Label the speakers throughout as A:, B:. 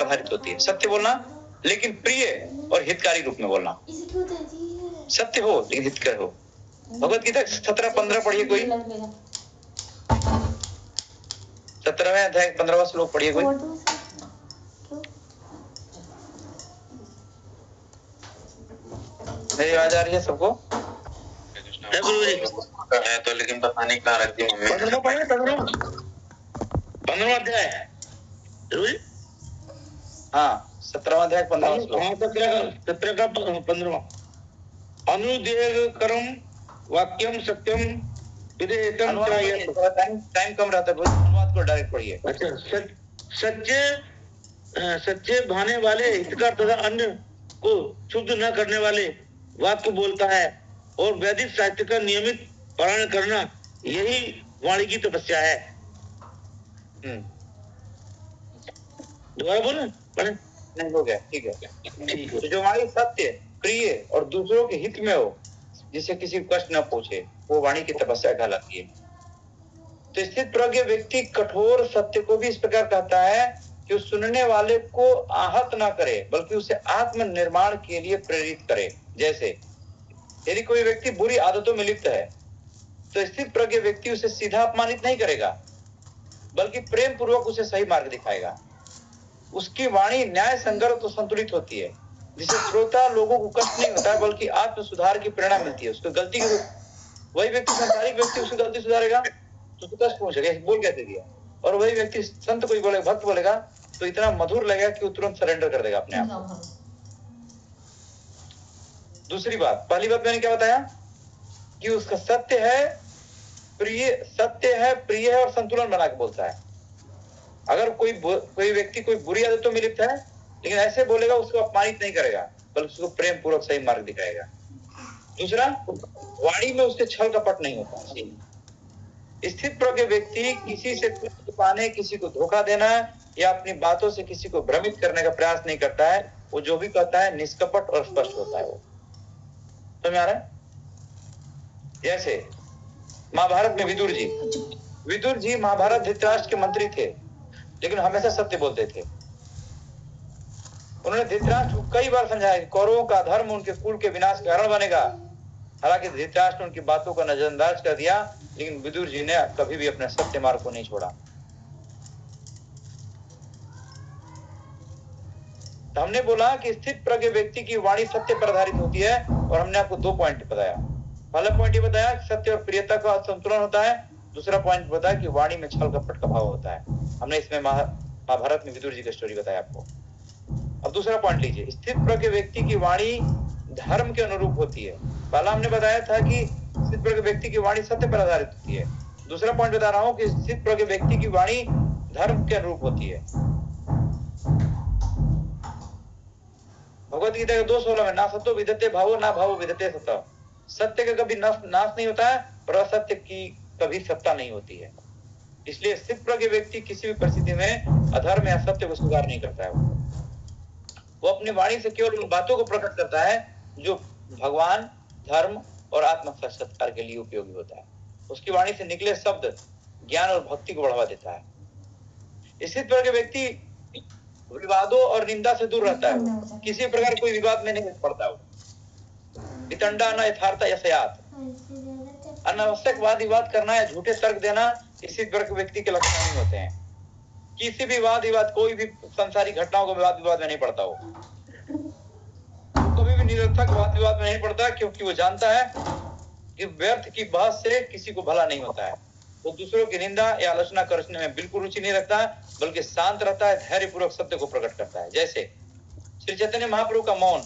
A: आधारित होती है। सत्य बोलना लेकिन प्रिय और हितकारी रूप में बोलना। सत्य हो लेकिन हितकर हो। भगवत गीता 17-15 पढ़िए कोई। 17वें अध्याय 15वां श्लोक पढ़िए कोई। मेरी आवाज आ रही है सबको?
B: है गुरु जी है तो, लेकिन पता नहीं कहाँ रख दी मम्मी। 15वां अध्याय गुरु जी।
A: हाँ 17वां अध्याय 15वां श्लोक।
B: हाँ 17 का 15वां। अनुदेव कर्म वाक्यम सत्यम विदेयतम चाहिए।
A: टाइम कम रहता है, अनुवाद को डायरेक्ट पढ़िए।
B: अच्छा, सच्चे भाने वाले हितकर तथा अन्य को शुद्ध न करने वाले वाक्य बोलता है और वैदिक साहित्य का नियमित पालन करना यही वाणी की तपस्या है। दोबारा बोले पढ़े?
A: नहीं हो गया, ठीक है। तो जो वाणी सत्य, प्रिय और दूसरों के हित में हो, जिससे किसी को कष्ट न पहुंचे, वो वाणी की तपस्या कहलाती है। तो स्थित प्रज्ञ व्यक्ति कठोर सत्य को भी इस प्रकार कहता है कि उस सुनने वाले को आहत ना करे, बल्कि उसे आत्म निर्माण के लिए प्रेरित करे। जैसे यदि कोई व्यक्ति बुरी आदतों में लिप्त है तो स्थित प्रज्ञ व्यक्ति उसे सीधा अपमानित नहीं करेगा, बल्कि प्रेम पूर्वक उसे सही मार्ग दिखाएगा। उसकी वाणी न्याय संगत और संतुलित होती है, जिससे श्रोता लोगों को कष्ट नहीं होता है, बल्कि आत्म सुधार की प्रेरणा मिलती है। उसको गलती की, वही व्यक्ति सांसारिक व्यक्ति उसकी गलती सुधारेगा तो उसको कष्ट पहुंचेगा, बोल कैसे दिया। और वही व्यक्ति संत कोई बोले, भक्त बोलेगा तो इतना मधुर लगेगा कि वो तुरंत सरेंडर कर देगा अपने आप को। दूसरी बात, पहली बात मैंने क्या बताया कि उसका सत्य है, प्रिय है और संतुलन बना के बोलता है। अगर कोई व्यक्ति कोई बुरी आदतों में लिप्त है, लेकिन ऐसे बोलेगा, उसको अपमानित नहीं करेगा, बल्कि उसको प्रेम पूर्वक सही मार्ग दिखाएगा। दूसरा, वाणी में उसके छल कपट नहीं होता। स्थित प्रज्ञ व्यक्ति किसी से कुछ पाने, किसी को धोखा देना या अपनी बातों से किसी को भ्रमित करने का प्रयास नहीं करता है। वो जो भी कहता है निष्कपट और स्पष्ट होता है। वो समझ आ रहा है? जैसे महाभारत में विदुर जी महाभारत धृतराष्ट्र के मंत्री थे, लेकिन हमेशा सत्य बोलते थे। उन्होंने धृतराष्ट्र को कई बार समझाया कि कौरवों का धर्म उनके कुल के विनाश का कारण बनेगा। हालांकि धृतराष्ट्र उनकी बातों को नजरअंदाज कर दिया, लेकिन विदुर जी ने कभी भी अपने सत्य मार्ग को नहीं छोड़ा। तो हमने बोला कि स्थित प्रज्ञ व्यक्ति की वाणी सत्य पर आधारित होती है, और हमने आपको 2 पॉइंट बताया। पहला पॉइंट ये बताया कि सत्य और प्रियता का संतुलन होता है। दूसरा पॉइंट बताया कि वाणी में छल कपट का भाव होता है। हमने इसमें महाभारत में विदुर जी की स्टोरी बताया आपको। अब दूसरा पॉइंट लीजिए, स्थित प्रज्ञ व्यक्ति की वाणी धर्म के अनुरूप होती है। पहला हमने बताया था कि स्थित प्रज्ञ व्यक्ति की वाणी सत्य पर आधारित होती है। दूसरा पॉइंट बता रहा हूं कि स्थित प्रज्ञ व्यक्ति की वाणी धर्म के अनुरूप होती है। भगवत गीता के 2:16 में, ना सत्यो विदते भावो ना भावो विदते सत्य। सत्य का कभी नाश नहीं होता है, और असत्य की कभी सत्ता नहीं होती है। इसलिए स्थित प्रज्ञ व्यक्ति किसी भी परिस्थिति में अधर्म या सत्य को स्वीकार नहीं करता है। वो अपनी वाणी से केवल उन बातों को प्रकट करता है जो भगवान, धर्म और आत्म साक्षात्कार के लिए उपयोगी होता है। उसकी वाणी से निकले शब्द ज्ञान और भक्ति को बढ़ावा देता है। स्थित प्रज्ञ व्यक्ति विवादों और निंदा से दूर रहता है। किसी प्रकार कोई विवाद में नहीं पड़ता। वितंडा न यथार्थ यस्यात्, अनावश्यक वाद विवाद करना या झूठे तर्क देना स्थित प्रज्ञ व्यक्ति के लक्षण नहीं होते हैं। किसी भी वाद विवाद, कोई भी संसारिक घटनाओं को वाद विवाद में नहीं पड़ता। हो कभी भी निरर्थक वाद विवाद में नहीं पड़ता, क्योंकि वो जानता है कि व्यर्थ की बहस से किसी को भला नहीं होता है। वो दूसरों की निंदा या आलोचना करने में बिल्कुल रुचि नहीं रखता, बल्कि शांत रहता है, धैर्यपूर्वक सत्य को प्रकट करता है। जैसे श्री चैतन्य महाप्रभु का मौन।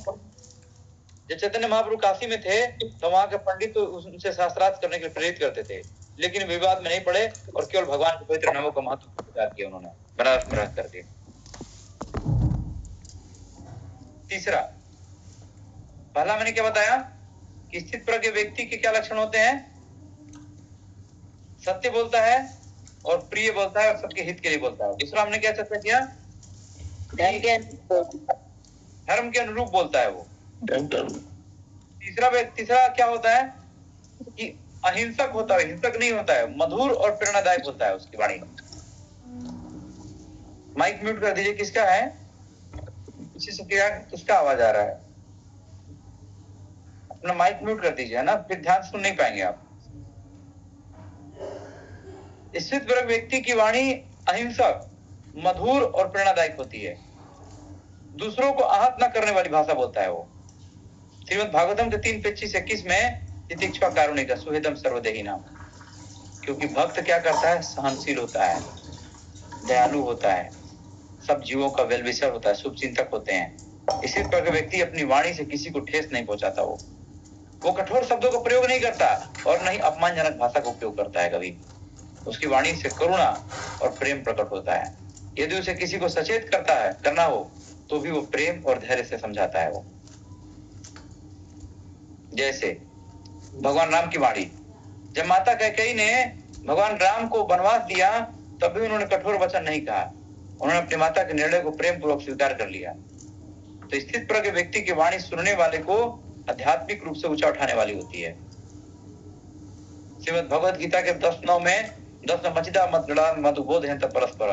A: जब चैतन्य महाप्रभु काशी में थे तो वहां के पंडित तो उनसे शास्त्रार्थ करने के लिए प्रेरित करते थे, लेकिन विवाद में नहीं पड़े और केवल भगवान के पवित्र नामों का महत्व प्रचार किया उन्होंने बनारस में रह करके। तीसरा, पहला मैंने क्या बताया कि स्थित प्रज्ञ व्यक्ति के क्या लक्षण होते हैं? सत्य बोलता है और प्रिय बोलता है और सबके हित के लिए बोलता है। दूसरा हमने क्या चर्चा किया? धर्म के अनुरूप बोलता है वो। तीसरा क्या होता है कि अहिंसक होता है, हिंसक नहीं होता है, मधुर और प्रेरणादायक होता है उसकी वाणी। माइक म्यूट कर दीजिए, किसका है? पीछे से क्या किसका आवाज आ रहा है? अपना माइक म्यूट कर दीजिए, है ना, फिर ध्यान सुन नहीं पाएंगे आप। स्थित प्रज्ञ व्यक्ति की वाणी अहिंसक, मधुर और प्रेरणादायक होती है। दूसरों को आहत न करने वाली भाषा बोलता है वो। श्रीमद् भागवतम के 3:25-21 में तितिक्षा कारुणिका सुहृदम सर्वदेही नाम। क्योंकि भक्त क्या करता है? सहनशील होता है, दयालु होता है, सब जीवों का वेल विशर होता है, शुभ चिंतक होते हैं। इसी प्रकार व्यक्ति अपनी वाणी से किसी को ठेस नहीं पहुंचाता। वो कठोर शब्दों का प्रयोग नहीं करता और नहीं अपमानजनक भाषा का उपयोग करता है कभी। उसकी वाणी से करुणा और प्रेम प्रकट होता है। यदि उसे किसी को सचेत करना हो तो भी वो प्रेम और धैर्य से समझाता है वो। जैसे भगवान राम की वाणी, जब माता कैकेयी ने भगवान राम को वनवास दिया तब भी उन्होंने कठोर वचन नहीं कहा। उन्होंने अपनी माता के निर्णय को प्रेम पूर्वक स्वीकार कर लिया। तो स्थित प्रज्ञ व्यक्ति की वाणी सुनने वाले को आध्यात्मिक रूप से ऊंचा उठाने वाली होती है। श्रीमद् भगवद गीता के 10:9 में 10 मचिदा मत गड़ा मधुबोध है तब परस्पर।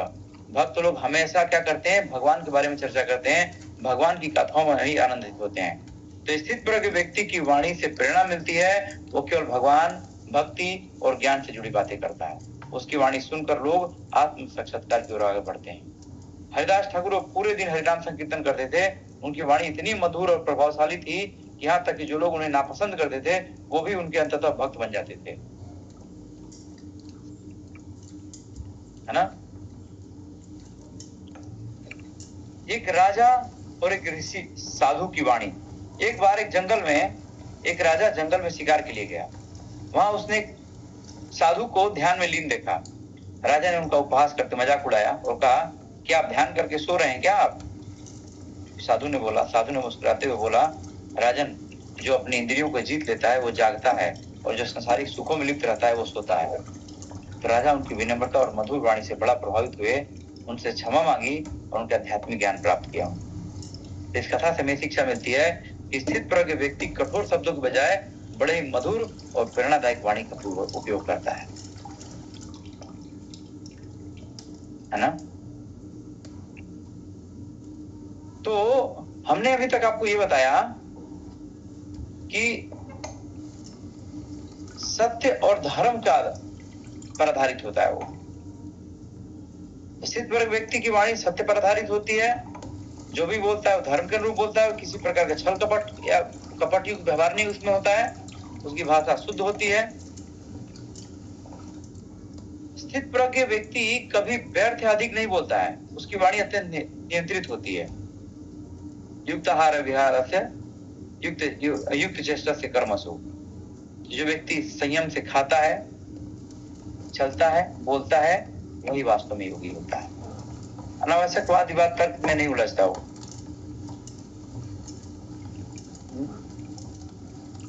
A: भक्त लोग हमेशा क्या करते हैं? भगवान के बारे में चर्चा करते हैं, भगवान की कथाओं में ही आनंदित होते हैं। तो स्थित प्रज्ञ व्यक्ति की वाणी से प्रेरणा मिलती है। वो केवल भगवान, भक्ति और ज्ञान से जुड़ी बातें करता है। उसकी वाणी सुनकर लोग आत्म साक्षात्कार की ओर आगे बढ़ते हैं। हरिदास ठाकुर पूरे दिन हरिनाम संकीर्तन करते थे। उनकी वाणी इतनी मधुर और प्रभावशाली थी कि यहाँ तक कि जो लोग उन्हें नापसंद करते थे वो भी उनके अंततः भक्त बन जाते थे, है ना। एक राजा और एक ऋषि साधु की वाणी। एक बार एक जंगल में एक राजा जंगल में शिकार के लिए गया। वहां उसने एक साधु को ध्यान में लीन देखा। राजा ने उनका उपहास करके मजाक उड़ाया और कहा, क्या आप ध्यान करके सो रहे हैं क्या आप? साधु ने मुस्कुराते हुए बोला, राजन, जो अपनी इंद्रियों को जीत लेता है वो जागता है और जो संसारिक सुखों में लिप्त रहता है वो सोता है। तो राजा उनकी विनम्रता और मधुर वाणी से बड़ा प्रभावित हुए, उनसे क्षमा मांगी और उनका आध्यात्मिक ज्ञान प्राप्त किया। इस कथा से हमें शिक्षा मिलती है कि स्थित प्रज्ञ व्यक्ति कठोर शब्दों के बजाय बड़े ही मधुर और प्रेरणादायक वाणी का उपयोग करता है ना। तो हमने अभी तक आपको ये बताया कि सत्य और धर्म का पर आधारित होता है वो। स्थित प्रज्ञ व्यक्ति की वाणी सत्य पर आधारित होती है। जो भी बोलता है वो धर्म के अनुरूप बोलता है, किसी प्रकार का छल कपट या कपटयुक्त व्यवहार नहीं उसमें होता है। उसकी भाषा शुद्ध होती है। स्थित प्रज्ञ व्यक्ति कभी व्यर्थ या अधिक नहीं बोलता है। उसकी वाणी अत्यंत नियंत्रित होती है। युक्त आहार विहार से युक्त चेष्टा से कर्मसु। जो व्यक्ति संयम से खाता है, चलता है, बोलता है, वही वास्तव में योगी होता है। अनावश्यक वाद विवाद तर्क में नहीं उलझता हो।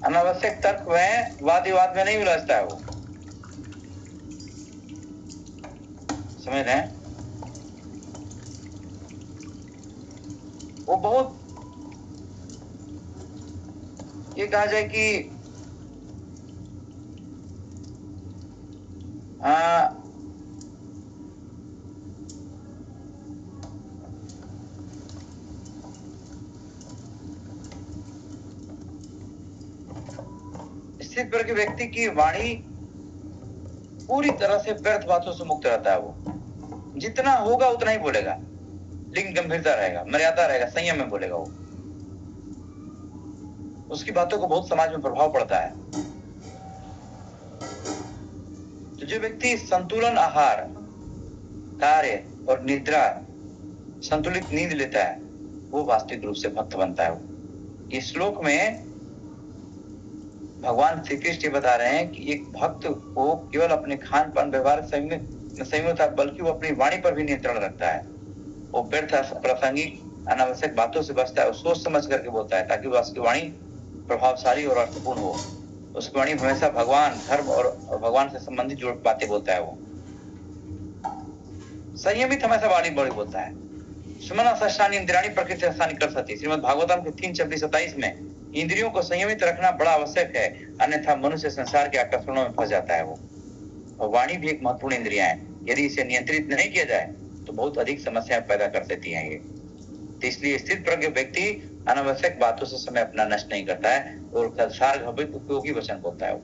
A: अनावश्यक तर्क में, वाद विवाद में नहीं उलझता है वो। समझ रहे हैं? वो बहुत, ये कहा जाए कि स्थित प्रज्ञ व्यक्ति की वाणी पूरी तरह से व्यर्थ बातों से मुक्त रहता है। वो जितना होगा उतना ही बोलेगा, लेकिन गंभीरता रहेगा, मर्यादा रहेगा, संयम में बोलेगा वो। उसकी बातों को बहुत समाज में प्रभाव पड़ता है। तो जो व्यक्ति संतुलन आहार, कार्य और निद्रा, संतुलित नींद लेता है वो वास्तविक रूप से भक्त बनता है। इस श्लोक में भगवान श्री कृष्ण बता रहे हैं कि एक भक्त को केवल अपने खान पान व्यवहार संयम होता है, बल्कि वो अपनी वाणी पर भी नियंत्रण रखता है। वो व्यर्थ प्रासंगिक अनावश्यक बातों से बचता है। वो सोच समझ करके बोलता है ताकि उसकी वाणी प्रभावशाली और अर्थपूर्ण हो। उसकी वाणी हमेशा भगवान, धर्म और भगवान से संबंधित जो बातें बोलता है वो। संयमित हमेशा वाणी बड़ी बोलता है। सुमना सष्टानि इंद्रियाणि प्रकृति हस्तानि कर्षति। श्रीमद् भागवतम के 3:26-27 में इंद्रियों को संयमित रखना बड़ा आवश्यक है, अन्यथा मनुष्य संसार के आकर्षणों में फंस जाता है वो। और वाणी भी एक महत्वपूर्ण इंद्रिया है। यदि इसे नियंत्रित नहीं किया जाए तो बहुत अधिक समस्याएं पैदा कर देती हैं ये। तो इसलिए स्थित प्रज्ञ व्यक्ति अनावश्यक बातों से समय अपना नष्ट नहीं करता है और सारघवित उपयोगी वचन बोलता है।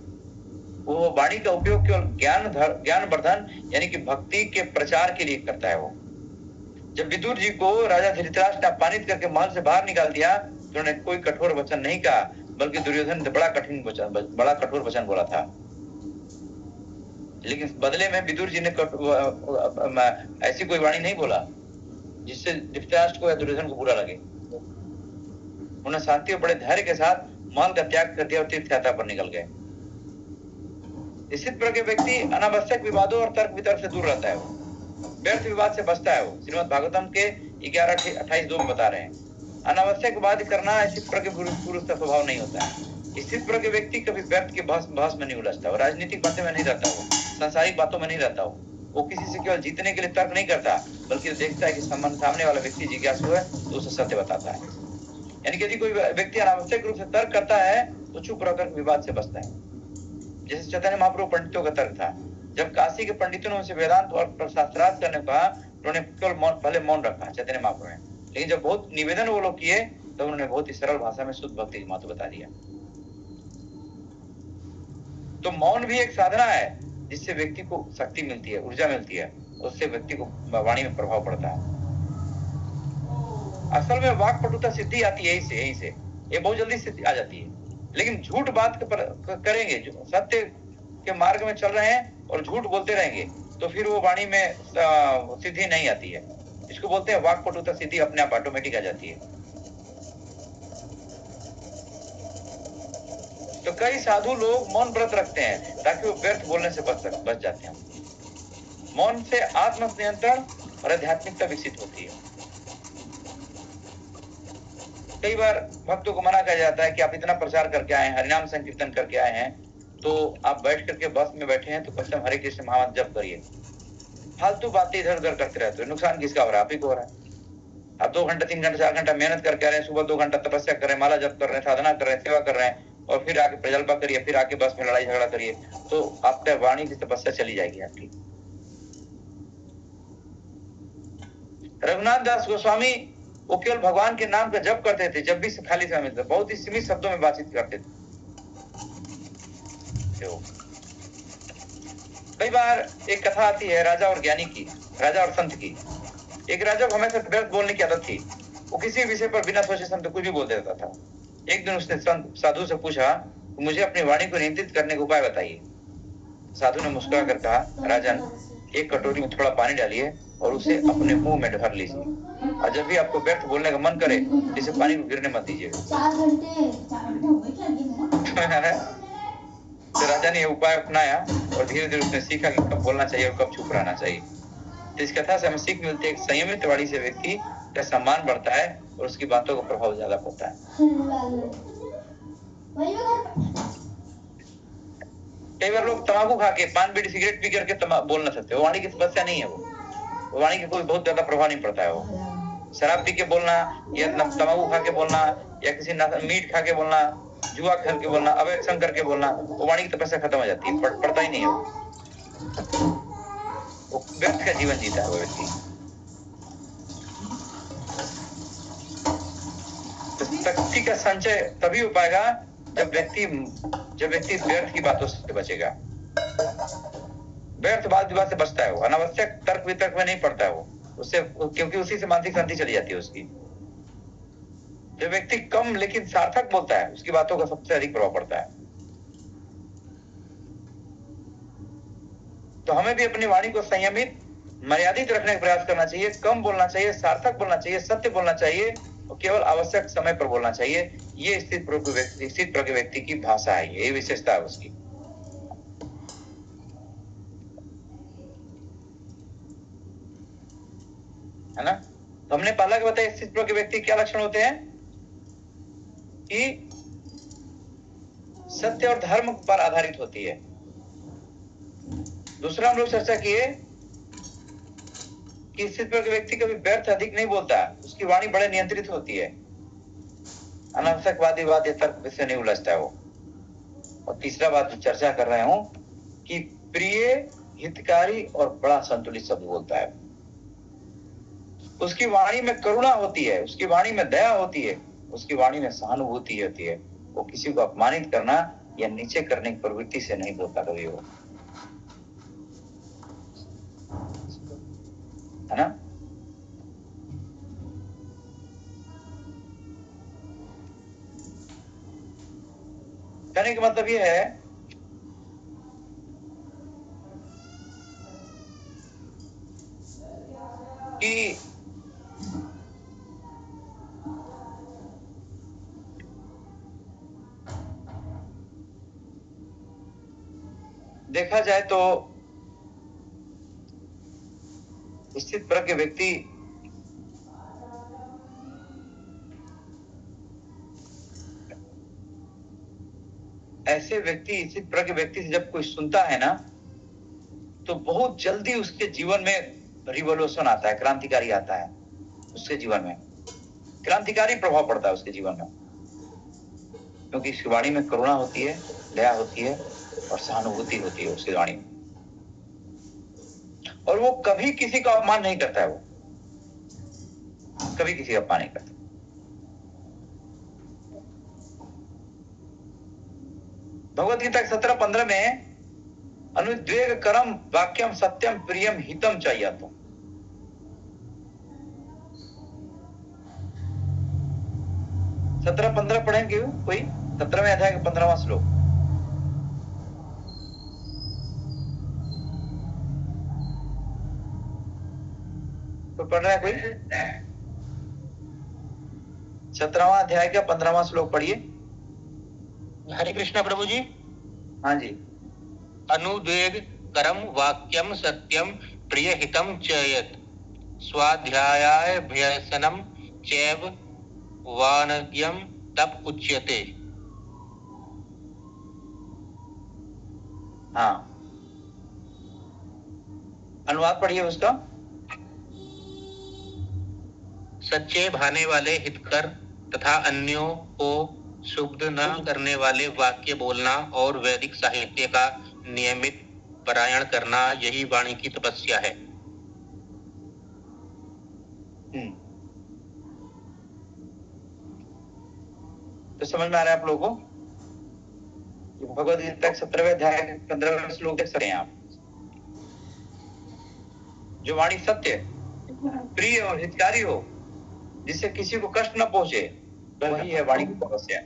A: वो वाणी का उपयोग केवल ज्ञान वर्धन यानी कि भक्ति के प्रचार के लिए करता है। वो जब विदुर जी को राजा धृतराष्ट्र ने अपमानित करके महल से बाहर निकाल दिया तो उन्होंने कोई कठोर वचन नहीं कहा, बल्कि दुर्योधन ने बड़ा कठोर वचन बोला था। लेकिन बदले में विदुर जी ने ऐसी कोई वाणी नहीं बोला जिससे धृतराष्ट्र को या दुर्योधन को बुरा लगे। उन्हें शांति और बड़े धैर्य के साथ महल का त्याग कर दिया और तीर्थ यात्रा पर निकल गए। स्थित प्रज्ञ व्यक्ति अनावश्यक विवादों और तर्क वितर्क से दूर रहता है। व्यर्थ विवाद से बचता है। वो श्रीमद् भागवतम के 11:28-2 में बता रहे हैं, अनावश्यक विवाद करना स्थित प्रज्ञ पुरुष का स्वभाव नहीं होता है। स्थित प्रज्ञ व्यक्ति कभी व्यर्थ के बहस में नहीं उलझता, वो राजनीतिक बातें में नहीं रहता, वो सांसारिक बातों में नहीं रहता, वो किसी से केवल जीतने के लिए तर्क नहीं करता, बल्कि देखता है कि सामने वाला व्यक्ति जिज्ञासु है तो उसे सत्य बताता है। यानी कि यदि कोई व्यक्ति अनावश्यक रूप से तर्क करता है तो चुप रहकर विवाद से बचता है। जैसे चैतन्य महाप्रभु पंडितों का तर्क था, जब काशी के पंडितों ने उनसे वेदांत और शास्त्रार्थ करने को कहा तो उन्होंने केवल मौन रखा चैतन्य महाप्रभु ने, लेकिन जब बहुत निवेदन वो लोग किए तो उन्होंने बहुत ही सरल भाषा में शुद्ध भक्ति की महत्व बता दिया। तो मौन भी एक साधना है जिससे व्यक्ति को शक्ति मिलती है, ऊर्जा मिलती है, उससे व्यक्ति को वाणी में प्रभाव पड़ता है। असल में वाक पटुता सिद्धि आती है यही से ये बहुत जल्दी सिद्धि आ जाती है। लेकिन झूठ बात करेंगे, जो सत्य के मार्ग में चल रहे हैं और झूठ बोलते रहेंगे तो फिर वो वाणी में सिद्धि नहीं आती है। इसको बोलते हैं वाक पटुता सिद्धि अपने आप ऑटोमेटिक आ जाती है। तो कई साधु लोग मौन व्रत रखते हैं ताकि वो व्यर्थ बोलने से बच जाते हैं। मौन से आत्म नियंत्रण और आध्यात्मिकता विकसित होती है। कई बार भक्तों को मना किया जाता है कि आप इतना प्रचार करके आए हैं, हरिनाम संकीर्तन करके आए हैं, तो आप बैठ करके बस में बैठे हैं तो कम से कम हरे कृष्ण महामंत्र जप करिए। फालतू बातें इधर उधर करते रहते हो, नुकसान किसका हो रहा है? आप ही को हो रहा है। आप 2 घंटा 3 घंटा 4 घंटा मेहनत करके आ रहे हैं, सुबह 2 घंटा तपस्या कर रहे हैं, माला जप कर रहे हैं, साधना कर रहे हैं, सेवा कर रहे हैं, और फिर आके प्रजल्पा करिए, फिर आके बस में लड़ाई झगड़ा करिए, तो आपका वाणी की तपस्या चली जाएगी आपकी। रघुनाथ दास गोस्वामी वो केवल भगवान के नाम का जप करते थे, जब भी खाली समय मिलता, बहुत ही सीमित शब्दों में बातचीत करते थे। कई बार एक कथा आती है राजा और ज्ञानी की, राजा और संत की। एक राजा को हमेशा व्यर्थ बोलने की आदत थी, वो किसी विषय पर बिना सोचे समझे कुछ भी बोल देता था। एक दिन उसने साधु से पूछा, मुझे अपनी वाणी को नियंत्रित करने का उपाय बताइए। साधु ने मुस्कुरा कर कहा, राजन, एक कटोरी में थोड़ा पानी डालिए और उसे अपने मुंह में भर लीजिए, और जब भी आपको व्यर्थ बोलने का मन करे इसे पानी को गिरने मत दीजिए। तो राजा ने यह उपाय अपनाया और धीरे धीरे उसने सीखा कि कब बोलना चाहिए और कब चुप रहना चाहिए। तो इस कथा से हमें सीख मिलती है कि संयमित वाणी से व्यक्ति का सम्मान बढ़ता है और उसकी बातों का प्रभाव ज्यादा पड़ता है। कई बार लोग तंबाकू खा के, पान बीड़ी सिगरेट पी करके बोल ना सकते, वो वाणी की समस्या नहीं है, वो वाणी के कोई बहुत ज्यादा प्रभाव नहीं पड़ता है। वो शराब पी के बोलना या तंबाकू खा के बोलना या किसी मीट खा के बोलना, जुआ खेल के बोलना, अवैध संग करके बोलना, वो वाणी की तपस्या खत्म हो जाती है, पड़ता ही नहीं है। वो व्यर्थ का जीवन जीता है वो व्यक्ति। शक्ति का संचय तभी हो पाएगा जब व्यक्ति व्यर्थ की बातों से बचेगा। व्यर्थ बात विवाद से बचता है, वो अनावश्यक तर्क वितर्क में नहीं पड़ता है वो, उससे, क्योंकि उसी से मानसिक शांति चली जाती है उसकी। जो व्यक्ति कम लेकिन सार्थक बोलता है उसकी बातों का सबसे अधिक प्रभाव पड़ता है। तो हमें भी अपनी वाणी को संयमित, मर्यादित रखने का प्रयास करना चाहिए। कम बोलना चाहिए, सार्थक बोलना चाहिए, सत्य बोलना चाहिए और केवल आवश्यक समय पर बोलना चाहिए। ये स्थित प्रज्ञ व्यक्ति की भाषा है, ये विशेषता है उसकी। है ना? तो हमने पहला क्या बताया, स्थित प्रज्ञ व्यक्ति क्या लक्षण होते हैं कि सत्य और धर्म पर आधारित होती है। दूसरा हम लोग चर्चा किए कि स्थित प्रज्ञ व्यक्ति कभी व्यर्थ अधिक नहीं बोलता, उसकी वाणी बड़े नियंत्रित होती है, अनावश्यक वाद विवाद या तर्क से नहीं उलझता है वो। और तीसरा बात जो चर्चा कर रहे हूं कि प्रिय, हितकारी और बड़ा संतुलित शब्द बोलता है। उसकी वाणी में करुणा होती है, उसकी वाणी में दया होती है, उसकी वाणी में सहानुभूति होती है। वो किसी को अपमानित करना या नीचे करने की प्रवृत्ति से नहीं बोलता कभी वो, है ना। कहने का मतलब ये है कि देखा जाए तो स्थित प्रज्ञ व्यक्ति ऐसे व्यक्ति, स्थित प्रज्ञ व्यक्ति से जब कोई सुनता है ना, तो बहुत जल्दी उसके जीवन में रिवोल्यूशन आता है, क्रांतिकारी आता है, उसके जीवन में क्रांतिकारी प्रभाव पड़ता है उसके जीवन में, क्योंकि इसकी वाणी में करुणा होती है, दया होती है और सहानुभूति होती है उसकी वाणी में। और वो कभी किसी का अपमान नहीं करता है, वो कभी किसी का अपमान नहीं करता। भगवत गीता 17:15 में अनुद्वेग करम वाक्यम सत्यम प्रियम हितम चाहिए तो 17:15 पढ़ेंगे कोई, 17वें अध्याय का 15वां श्लोक। तो पढ़ रहा है कोई? 17वां अध्याय का 15वां श्लोक पढ़िए।
C: हरे कृष्णा प्रभु जी।
A: हाँ जी।
C: अनुद्वेग करम वाक्यम सत्यम प्रिय हितम चयत स्वाध्यायाभ्यसनम चैव वानज्ञम तप उच्यते।
A: हाँ, अनुवाद पढ़िए उसका।
C: सच्चे भाने वाले हितकर तथा अन्यों को शुद्ध न करने वाले वाक्य बोलना और वैदिक साहित्य का नियमित पारायण करना, यही वाणी की तपस्या है।
A: तो समझ में आ रहा है आप लोगों को? भगवद गीता 17वें अध्याय 15वें श्लोक देख सकते हैं आप। जो वाणी सत्य, प्रिय और हितकारी हो, जिससे किसी को कष्ट न पहुंचे, वही है वाणी की तपस्या।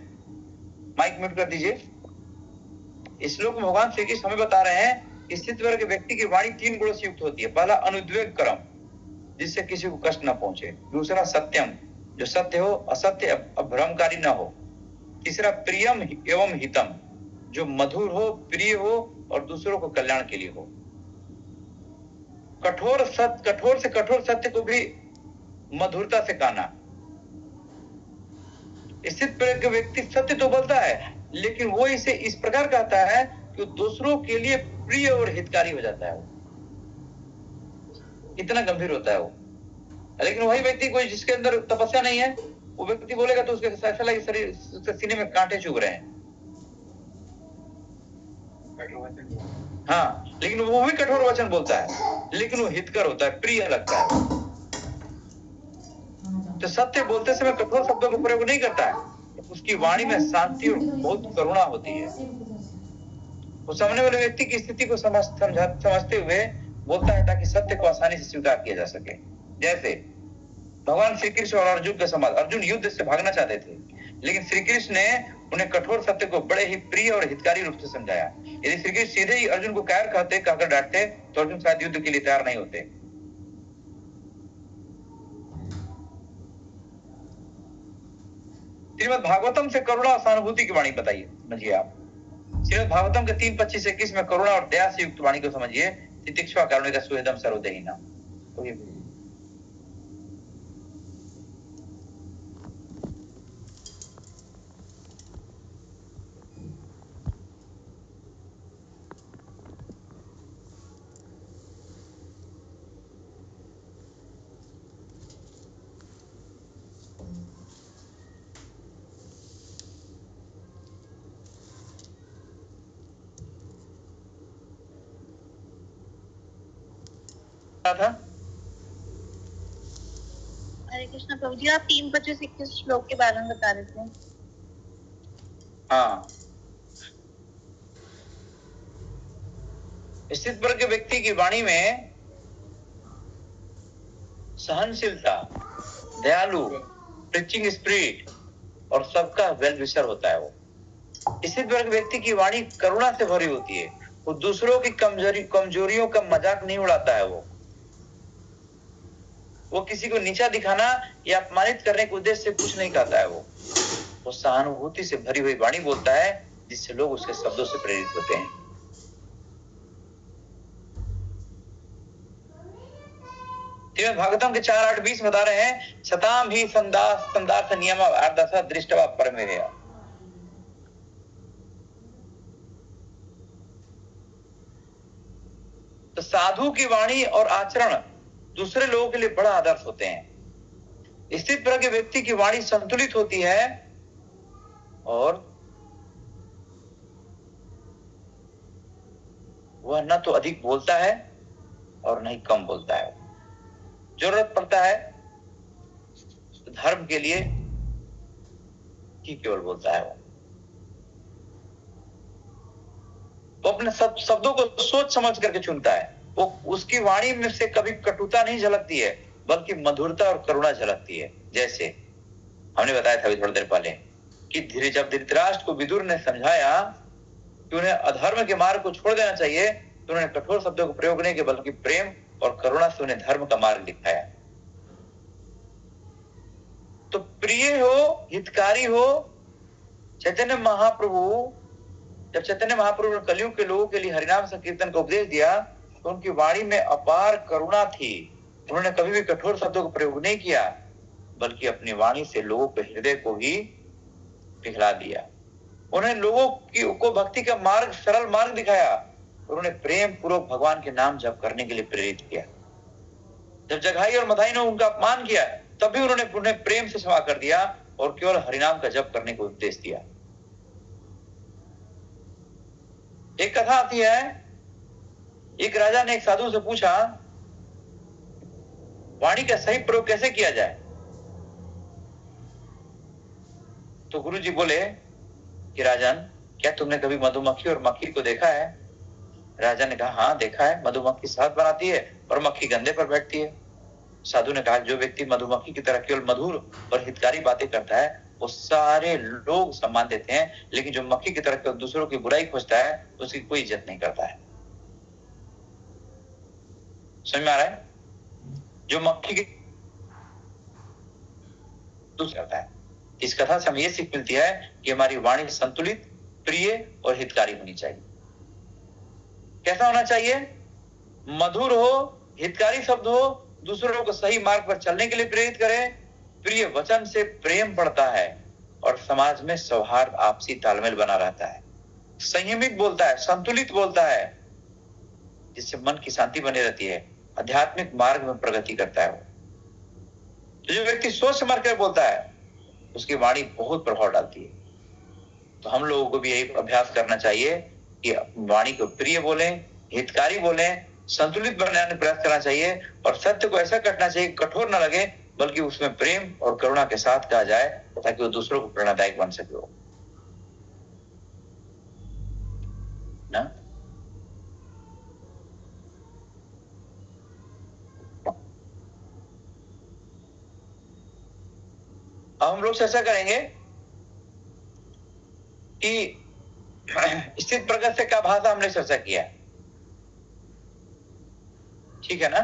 A: माइक म्यूट कर दीजिए। इस श्लोक में भगवान श्री कृष्ण हमें बता रहे हैं कि स्थित वर्ग व्यक्ति की वाणी 3 गुणों से युक्त होती है। पहला अनुद्वेग करम, जिससे किसी को कष्ट न पहुंचे। दूसरा सत्यम, जो सत्य हो, असत्य अभ्रमकारी न हो। तीसरा प्रियम एवं हितम, जो मधुर हो, प्रिय हो और दूसरों को कल्याण के लिए हो। कठोर से कठोर सत्य को भी मधुरता से कहना। स्थित प्रज्ञ व्यक्ति सत्य तो बोलता है, लेकिन वो इसे इस प्रकार कहता है कि दूसरों के लिए प्रिय और हितकारी हो जाता है। वो इतना गंभीर होता है वो। लेकिन वही व्यक्ति कोई जिसके अंदर तपस्या नहीं है, वो व्यक्ति बोलेगा तो उसके ऐसा लगे शरीर, उसके सीने में कांटे चुभ रहे हैं। हाँ, लेकिन वो भी कठोर वचन बोलता है, लेकिन वो हितकर होता है, प्रिय लगता है। तो सत्य बोलते समय कठोर शब्दों का प्रयोग नहीं करता है। उसकी वाणी में शांति और बहुत करुणा होती है। वो सामने वाले व्यक्ति की स्थिति को समझते हुए बोलता है, ताकि सत्य को आसानी से स्वीकार किया जा सके। जैसे भगवान श्री कृष्ण और अर्जुन के समान, अर्जुन युद्ध से भागना चाहते थे, लेकिन श्री कृष्ण ने उन्हें कठोर सत्य को बड़े ही प्रिय और हितकारी रूप से समझाया। यदि श्री कृष्ण सीधे ही अर्जुन को कायर कहकर डांटते, तो अर्जुन शायद युद्ध के लिए तैयार नहीं होते। श्रीमद् भागवतम से करुणा और सहानुभूति की वाणी बताइए, समझिए आप। श्रीमद् भागवतम के 3:25-21 में करुणा और दया से युक्त वाणी को समझिए। तितिक्षा कारुण्य का सुहृदम सर्वदेहिना। था
D: हरे कृष्णा प्रभु जी, आप 3, 25, 21 श्लोक के बारे में बता रहे थे।
A: हाँ, स्थित वर्ग के व्यक्ति की वाणी में सहनशीलता, दयालु, प्रीचिंग स्पिरिट और सबका वेल विशर होता है। वो स्थित वर्ग व्यक्ति की वाणी करुणा से भरी होती है। वो दूसरों की कमजोरियों का मजाक नहीं उड़ाता है। वो किसी को नीचा दिखाना या अपमानित करने के उद्देश्य से कुछ नहीं कहता है। वो सहानुभूति से भरी हुई वाणी बोलता है, जिससे लोग उसके शब्दों से प्रेरित होते हैं। श्रीमद् भागवतम के 4:8-20 बता रहे हैं, सताम ही संदास नियम आर्दसा दृष्टवा परमेय। तो साधु की वाणी और आचरण दूसरे लोगों के लिए बड़ा आदर्श होते हैं। स्थित प्रज्ञ व्यक्ति की वाणी संतुलित होती है और वह न तो अधिक बोलता है और न ही कम बोलता है। जरूरत पड़ता है तो धर्म के लिए ही केवल बोलता है। वो अपने शब्दों को सोच समझ करके चुनता है। वो उसकी वाणी में से कभी कटुता नहीं झलकती है, बल्कि मधुरता और करुणा झलकती है। जैसे हमने बताया था अभी थोड़ी देर पहले कि जब धृतराष्ट्र को विदुर ने समझाया कि उन्हें अधर्म के मार्ग को छोड़ देना चाहिए, तो उन्होंने कठोर शब्दों का प्रयोग नहीं किया, बल्कि प्रेम और करुणा से उन्हें धर्म का मार्ग दिखाया। तो प्रिय हो, हितकारी हो। चैतन्य महाप्रभु जब चैतन्य महाप्रभु ने कलयुग के लोगों के लिए हरिनाम संकीर्तन का उपदेश दिया, तो उनकी वाणी में अपार करुणा थी। उन्होंने कभी भी कठोर शब्दों का प्रयोग नहीं किया, बल्कि अपनी वाणी से लोगों के हृदय को ही पिघला दिया। उन्होंने लोगों को भक्ति का मार्ग, सरल मार्ग दिखाया। उन्होंने प्रेम पूर्वक भगवान के नाम जप करने के लिए प्रेरित किया। जब जगाई और मधाई ने उनका अपमान किया, तब भी उन्होंने उन्हें प्रेम से क्षमा कर दिया और केवल हरिनाम का जप करने को उपदेश दिया। एक कथा आती है, एक राजा ने एक साधु से पूछा, वाणी का सही प्रयोग कैसे किया जाए? तो गुरुजी बोले कि राजन, क्या तुमने कभी मधुमक्खी और मक्खी को देखा है? राजा ने कहा, हाँ देखा है। मधुमक्खी शहद बनाती है और मक्खी गंदे पर बैठती है। साधु ने कहा, जो व्यक्ति मधुमक्खी की तरह केवल मधुर और हितकारी बातें करता है, वो सारे लोग सम्मान देते हैं, लेकिन जो मक्खी की तरह दूसरों की बुराई खोजता है, उसकी कोई इज्जत नहीं करता है। समझ में आ रहा है? जो मक्खी की करता है। इस कथा से हमें यह सीख मिलती है कि हमारी वाणी संतुलित, प्रिय और हितकारी होनी चाहिए। कैसा होना चाहिए? मधुर हो, हितकारी शब्द हो, दूसरों को सही मार्ग पर चलने के लिए प्रेरित करे, प्रिय वचन से प्रेम बढ़ता है और समाज में सौहार्द, आपसी तालमेल बना रहता है। संयमित बोलता है, संतुलित बोलता है, जिससे मन की शांति बनी रहती है, आध्यात्मिक मार्ग में प्रगति करता है। तो जो व्यक्ति सोच समझ कर बोलता है, उसकी वाणी बहुत प्रभाव डालती है। तो हम लोगों को भी यही अभ्यास करना चाहिए कि वाणी को प्रिय बोलें, हितकारी बोलें, संतुलित बनाने का प्रयास करना चाहिए और सत्य को ऐसा कटना चाहिए, कठोर न लगे, बल्कि उसमें प्रेम और करुणा के साथ कहा जाए, ताकि वो दूसरों को प्रेरणादायक बन सके। हो ना? अब हम लोग चर्चा करेंगे कि स्थित प्रगति से क्या भाषा हमने चर्चा किया, ठीक है ना?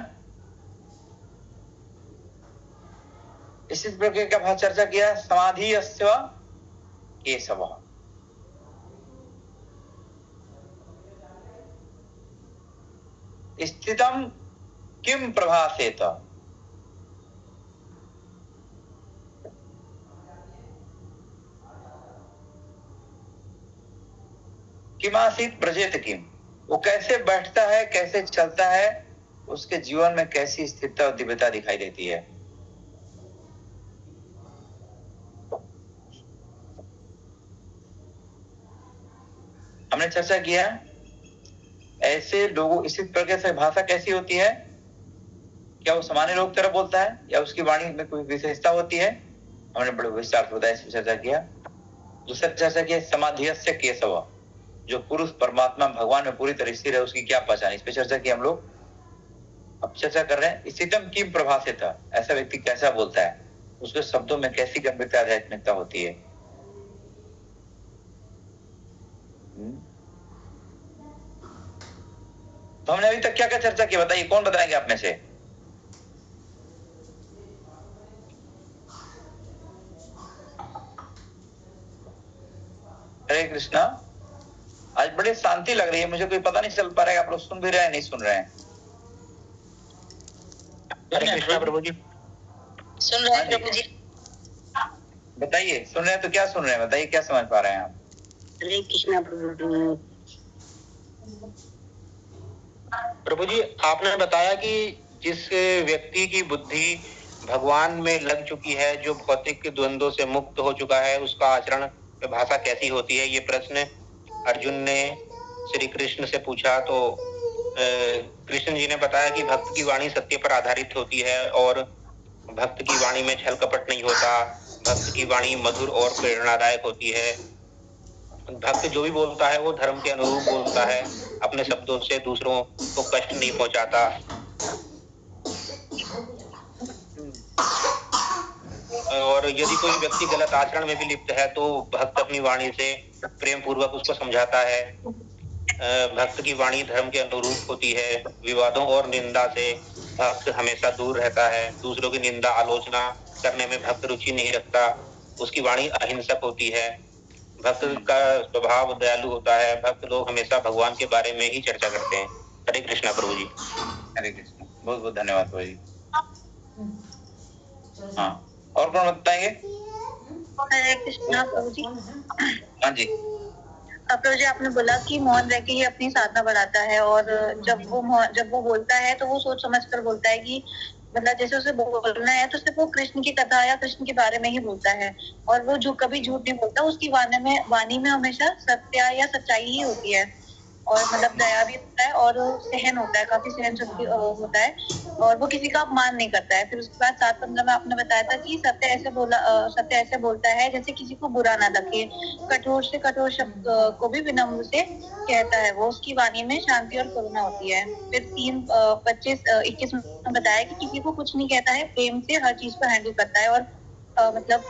A: स्थित प्रगति का भाषा चर्चा किया, समाधि अस्व केशव। स्थितम किम प्रभासेत, किमासीत ब्रजेत किम, वो कैसे बैठता है, कैसे चलता है, उसके जीवन में कैसी स्थिरता और दिव्यता दिखाई देती है। हमने चर्चा किया ऐसे लोगों, स्थित प्रज्ञ से भाषा कैसी होती है क्या वो सामान्य लोग तरह बोलता है या उसकी वाणी में कोई विशेषता होती है? हमने बड़े विस्तार से बताया, इस पर चर्चा किया। दूसरा चर्चा किया समाधियस्य केशव, जो पुरुष परमात्मा भगवान में पूरी तरह स्थिर है, उसकी क्या पहचान, इस पर चर्चा की हम लोग। अब चर्चा कर रहे हैं स्थितम किम प्रभासित, ऐसा व्यक्ति कैसा बोलता है, उसके शब्दों में कैसी गंभीरता आध्यात्मिकता होती है। तो हमने अभी तक क्या क्या चर्चा की, बताइए, कौन बताएंगे आप में से? हरे कृष्णा। आज बड़ी शांति लग रही है, मुझे कोई पता नहीं चल पा रहा है आप लोग सुन भी रहे हैं नहीं सुन रहे हैं।
C: हरे कृष्णा प्रभु जी।
D: सुन रहे हैं प्रभु जी।
A: बताइए, सुन रहे हैं तो क्या सुन रहे हैं, बताइए क्या समझ पा रहे हैं आप?
D: हरे कृष्णा प्रभु जी।
C: प्रभु जी, आपने बताया कि जिस व्यक्ति की बुद्धि भगवान में लग चुकी है, जो भौतिक द्वंद्वों से मुक्त हो चुका है, उसका आचरण भाषा कैसी होती है, ये प्रश्न अर्जुन ने श्री कृष्ण से पूछा। तो कृष्ण जी ने बताया कि भक्त की वाणी सत्य पर आधारित होती है और भक्त की वाणी में छल कपट नहीं होता। भक्त की वाणी मधुर और प्रेरणादायक होती है। भक्त जो भी बोलता है वो धर्म के अनुरूप बोलता है, अपने शब्दों से दूसरों को कष्ट नहीं पहुंचाता। और यदि कोई व्यक्ति गलत आचरण में भी लिप्त है तो भक्त अपनी वाणी से प्रेम पूर्वक उसको समझाता है। भक्त की वाणी धर्म के अनुरूप होती है। विवादों और निंदा से भक्त हमेशा दूर रहता है। दूसरों की निंदा आलोचना करने में भक्त रुचि नहीं रखता। उसकी वाणी अहिंसक होती है। भक्त का स्वभाव दयालु होता है। भक्त लोग हमेशा भगवान के बारे में ही चर्चा करते हैं। हरे कृष्णा प्रभु जी।
A: हरे कृष्णा, बहुत बहुत धन्यवाद प्रभु जी। हाँ, और कौन बताएंगे?
D: हरे कृष्णा प्रभु जी।
A: हाँ जी।
D: प्रभु जी, आपने बोला कि मौन रह के ही अपनी साधना बढ़ाता है, और जब वो बोलता है तो वो सोच समझ कर बोलता है कि मतलब जैसे उसे बोलना है तो सिर्फ वो कृष्ण की कथा या कृष्ण के बारे में ही बोलता है, और वो जो कभी झूठ नहीं बोलता। उसकी वाणी में हमेशा सत्य या सच्चाई ही होती है, और मतलब दया भी होता है और सहन होता है, काफी सहन शक्ति होता है, और वो किसी का अपमान नहीं करता है। फिर उसके बाद 7:15 में आपने बताया था कि सत्य ऐसे बोलता है जैसे किसी को बुरा ना लगे। कठोर से कठोर शब्द को भी विनम्र से कहता है वो। उसकी वाणी में शांति और करुणा होती है। फिर 3:21 में बताया कि किसी को कुछ नहीं कहता है, प्रेम से हर चीज को हैंडल करता है, और मतलब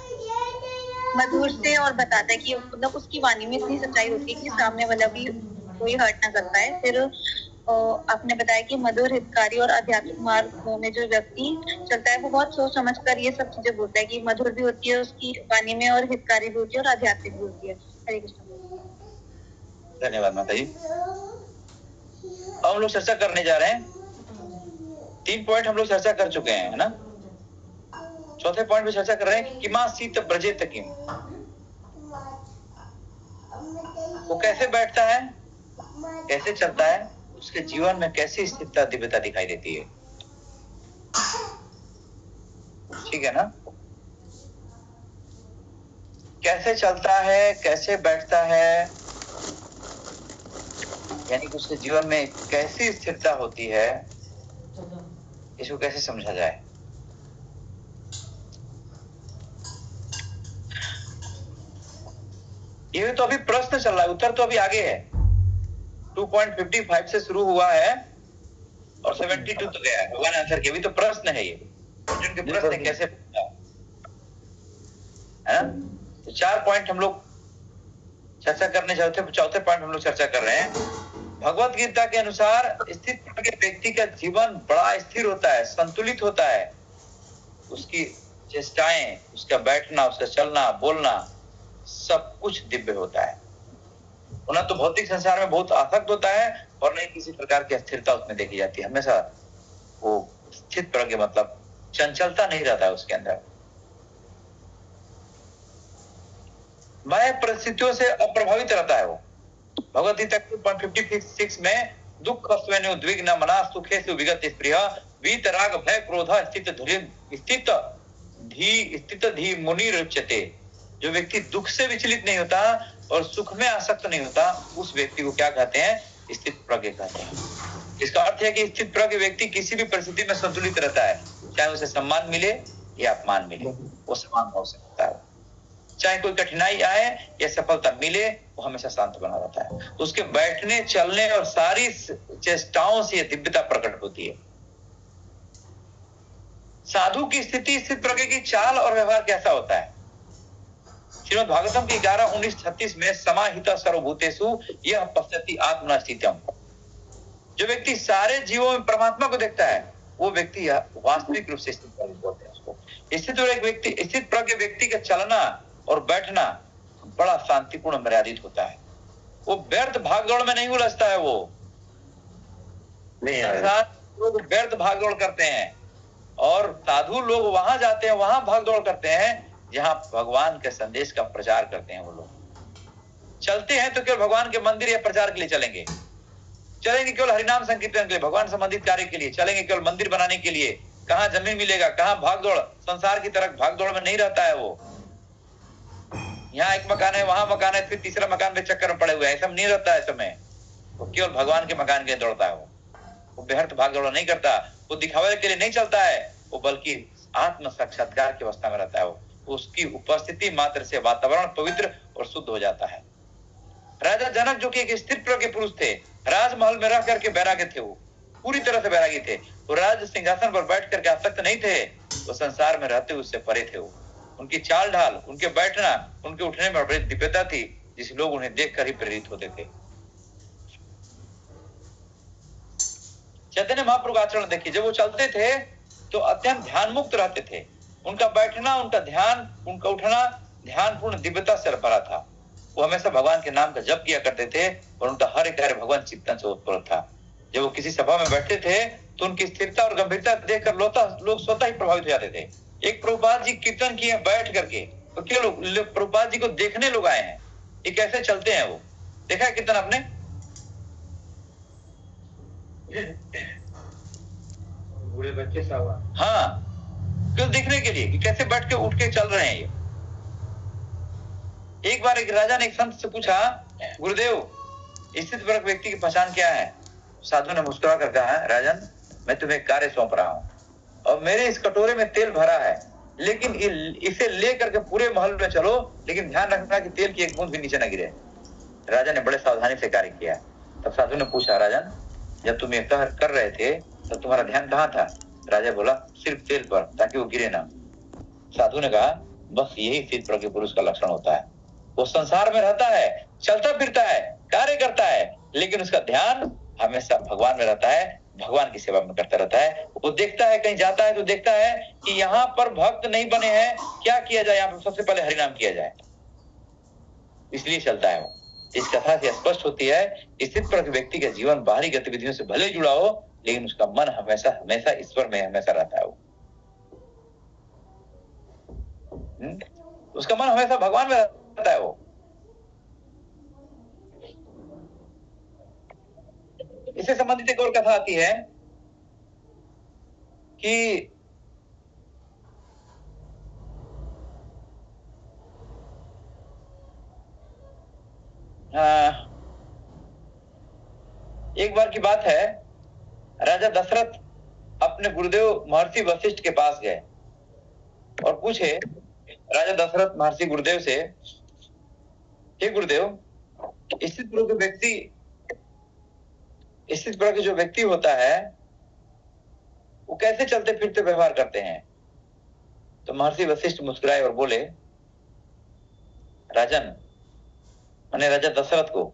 D: मधुर से, और बताता है कि मतलब उसकी वाणी में इतनी सच्चाई होती है कि सामने वाला भी कोई हर्ट ना करता है। फिर आपने बताया कि मधुर, हितकारी और आध्यात्मिक मार्ग में जो व्यक्ति चलता है वो बहुत सोच समझ कर ये सब चीजें बोलता है कि मधुर भी होती है उसकी वाणी में, और हितकारी भी होती है, और आध्यात्मिक भी होती है। हरे कृष्ण।
A: धन्यवाद माता जी। अब हम लोग चर्चा करने जा रहे हैं। 3 पॉइंट हम लोग चर्चा कर चुके हैं, है ना। चौथे पॉइंट पे चर्चा कर रहे हैं कि किमा सीत ब्रजेत किम, वो कैसे बैठता है, कैसे चलता है, उसके जीवन में कैसी स्थिरता दिव्यता दिखाई देती है। ठीक है ना। कैसे चलता है, कैसे बैठता है, यानी कि उसके जीवन में कैसी स्थिरता होती है, इसको कैसे समझा जाए। ये तो अभी प्रश्न चल रहा है, उत्तर तो अभी आगे है। 2.55 से शुरू हुआ है और 72 तो गया है। भगवान आंसर किया, अभी तो प्रश्न है। ये अर्जुन के प्रश्न कैसे है ना। तो 4 पॉइंट हम लोग चर्चा करने जाते हैं। चौथे पॉइंट हम लोग चर्चा कर रहे हैं। भगवत गीता के अनुसार स्थित व्यक्ति का जीवन बड़ा स्थिर होता है, संतुलित होता है। उसकी चेष्टाएं, उसका बैठना, उसका चलना बोलना सब कुछ दिव्य होता है। ना तो भौतिक संसार में बहुत आसक्त होता है और नहीं किसी प्रकार की अस्थिरता उसमें देखी जाती है। हमेशा वो स्थित प्रज्ञ, मतलब चंचलता नहीं रहता है उसके अंदर। बाह्य परिस्थितियों से अप्रभावित रहता है वो। भगवत गीता 2.56 में दुख स्वेन उद्विग्न मना सुखेषु विगत स्पृह वीतराग भय क्रोध स्थित धी मुनि रुच्यते। जो व्यक्ति दुख से विचलित नहीं होता और सुख में आसक्त नहीं होता, उस व्यक्ति को क्या कहते हैं? स्थित प्रज्ञ कहते हैं। इसका अर्थ है कि स्थित प्रज्ञ व्यक्ति किसी भी परिस्थिति में संतुलित रहता है, चाहे उसे सम्मान मिले या अपमान मिले, वो समान भाव से रहता है। चाहे कोई कठिनाई आए या सफलता मिले, वो हमेशा शांत बना रहता है। तो उसके बैठने, चलने और सारी चेष्टाओं से दिव्यता प्रकट होती है। साधु की स्थिति, स्थित प्रज्ञ की चाल और व्यवहार कैसा होता है? श्रीमद् भागवतम की 11:19-36 में समाहिता सर्वभूतेषु यह पश्यति आत्मना स्थितम। जो व्यक्ति सारे जीवों में परमात्मा को देखता है, वो व्यक्ति वास्तविक रूप से स्थित प्रज्ञ बोलते हैं उसको। स्थित प्रज्ञ व्यक्ति का चलना और बैठना बड़ा शांतिपूर्ण मर्यादित होता है। वो व्यर्थ भागदौड़ में नहीं उलझता है। वो लोग व्यर्थ भागदौड़ करते हैं और साधु लोग वहां जाते हैं, वहां भागदौड़ करते हैं जहां भगवान के संदेश का प्रचार करते हैं। वो लोग चलते हैं तो केवल भगवान के मंदिर या प्रचार के लिए चलेंगे केवल हरिनाम संकीर्तन के लिए, भगवान संबंधित कार्य के लिए चलेंगे, केवल मंदिर बनाने के लिए। कहां जमीन मिलेगा, कहां भागदौड़, संसार की तरह भागदौड़ में नहीं रहता है वो। यहाँ एक मकान है, वहां मकान है, फिर तीसरा मकान में चक्कर में पड़े हुए हैं, ऐसा नहीं रहता है समय। वो केवल भगवान के मकान के लिए दौड़ता है। वो व्यर्थ भागदौड़ नहीं करता, वो दिखावे के लिए नहीं चलता है, वो बल्कि आत्म साक्षात्कार की अवस्था में रहता है। वो उसकी उपस्थिति मात्र से वातावरण पवित्र और शुद्ध हो जाता है। राजा जनक जो कि एक स्थिर प्रज्ञ पुरुष थे, राजमहल में रह करके बैरागी थे, वो पूरी तरह से बैरागी थे। वो राज सिंहासन पर बैठ करके आसक्त नहीं थे, वो संसार में रहते उससे परे थे। वो उनकी चाल ढाल, उनके बैठना, उनके उठने में बड़ी दिव्यता थी, जिस लोग उन्हें देखकर ही प्रेरित होते थे। चैतन्य महाप्रभु का आचरण देखिए, जब वो चलते थे तो अत्यंत ध्यान मुक्त रहते थे। उनका बैठना, उनका ध्यान, उनका उठना ध्यानपूर्ण दिव्यता से भरा था। वो हमेशा भगवान के नाम का जप किया करते थे और उनका हर एक कार्य भगवान चिंतन से उत्पन्न था। जब वो किसी सभा में बैठते थे तो उनकी स्थिरता और गंभीरता देखकर लोग स्वतः ही प्रभावित हो जाते थे। एक प्रभुपाद जी कीर्तन किए बैठ करके, तो क्या लोग प्रभुपाद जी को देखने लोग आए हैं, ये कैसे चलते हैं। वो देखा है कीर्तन आपने?
B: बूढ़े बच्चे सब,
A: हाँ, क्यों? देखने के लिए कि कैसे बैठ के उठ के चल रहे हैं ये। एक बार एक राजा ने एक संत से पूछा, गुरुदेव, स्थित प्रज्ञ व्यक्ति की पहचान क्या है? साधु ने मुस्कुरा कर कहा, राजन, मैं तुम्हें कार्य सौंप रहा हूँ और मेरे इस कटोरे में तेल भरा है, लेकिन इसे ले करके पूरे महल में चलो, लेकिन ध्यान रखना कि तेल की एक बूंद भी नीचे न गिरे। राजा ने बड़े सावधानी से कार्य किया। तब साधु ने पूछा, राजन, जब तुम ये कर रहे थे तो तुम्हारा ध्यान कहाँ था? राजा बोला, सिर्फ तेल पर, ताकि वो गिरे ना। साधु ने कहा, बस यही स्थित प्रज्ञ पुरुष का लक्षण होता है। वो संसार में रहता है, चलता फिरता है, कार्य करता है, लेकिन उसका ध्यान हमेशा भगवान में रहता है, भगवान की सेवा में करता रहता है। वो देखता है, कहीं जाता है तो देखता है कि यहाँ पर भक्त नहीं बने हैं, क्या किया जाए, यहाँ पर सबसे पहले हरिनाम किया जाए, इसलिए चलता है वो। इस कथा से स्पष्ट होती है, स्थित प्रज्ञ व्यक्ति का जीवन बाहरी गतिविधियों से भले जुड़ा हो, लेकिन उसका मन हमेशा ईश्वर में हमेशा रहता है। वो उसका मन हमेशा भगवान में रहता है। वो इससे संबंधित एक और कथा आती है कि एक बार की बात है, राजा दशरथ अपने गुरुदेव महर्षि वशिष्ठ के पास गए और पूछे, राजा दशरथ महर्षि गुरुदेव से, हे गुरुदेव, स्थित प्रज्ञ जो व्यक्ति होता है वो कैसे चलते फिरते व्यवहार करते हैं? तो महर्षि वशिष्ठ मुस्कुराए और बोले, राजन, मैंने राजा दशरथ को,